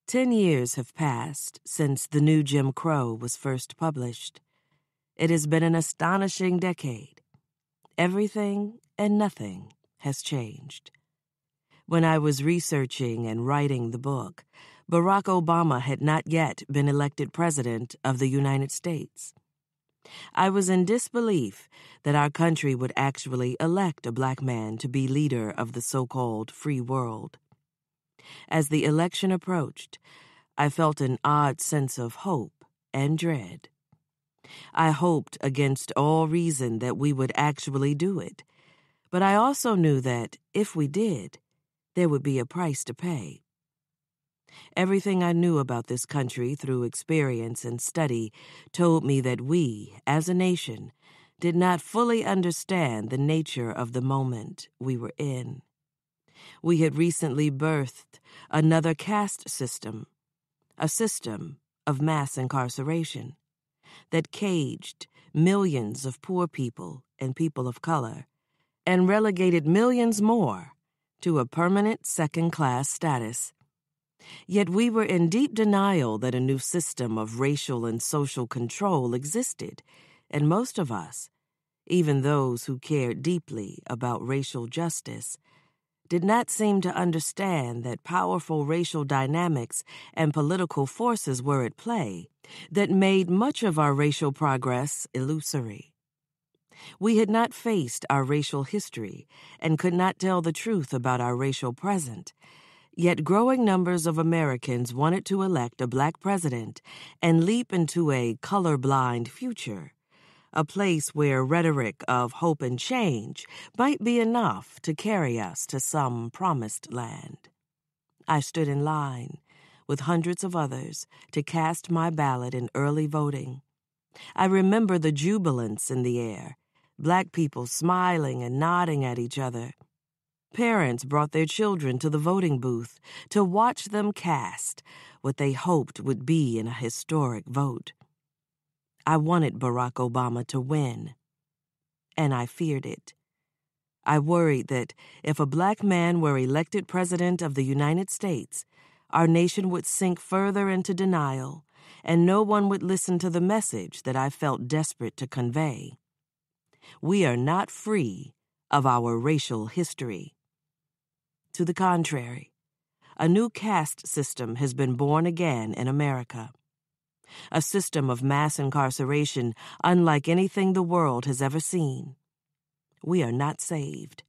10 years have passed since the new Jim Crow was first published. It has been an astonishing decade. Everything and nothing has changed. When I was researching and writing the book, Barack Obama had not yet been elected President of the United States. I was in disbelief that our country would actually elect a black man to be leader of the so-called free world. As the election approached, I felt an odd sense of hope and dread. I hoped against all reason that we would actually do it, but I also knew that if we did, there would be a price to pay. Everything I knew about this country through experience and study told me that we, as a nation, did not fully understand the nature of the moment we were in. We had recently birthed another caste system, a system of mass incarceration that caged millions of poor people and people of color and relegated millions more to a permanent second-class status. Yet we were in deep denial that a new system of racial and social control existed, and most of us, even those who cared deeply about racial justice, did not seem to understand that powerful racial dynamics and political forces were at play that made much of our racial progress illusory. We had not faced our racial history and could not tell the truth about our racial present. Yet growing numbers of Americans wanted to elect a black president and leap into a colorblind future, a place where rhetoric of hope and change might be enough to carry us to some promised land. I stood in line with hundreds of others to cast my ballot in early voting. I remember the jubilance in the air, black people smiling and nodding at each other. Parents brought their children to the voting booth to watch them cast what they hoped would be in a historic vote. I wanted Barack Obama to win, and I feared it. I worried that if a black man were elected President of the United States, our nation would sink further into denial, and no one would listen to the message that I felt desperate to convey. We are not free of our racial history. To the contrary, a new caste system has been born again in America. A system of mass incarceration unlike anything the world has ever seen. We are not saved.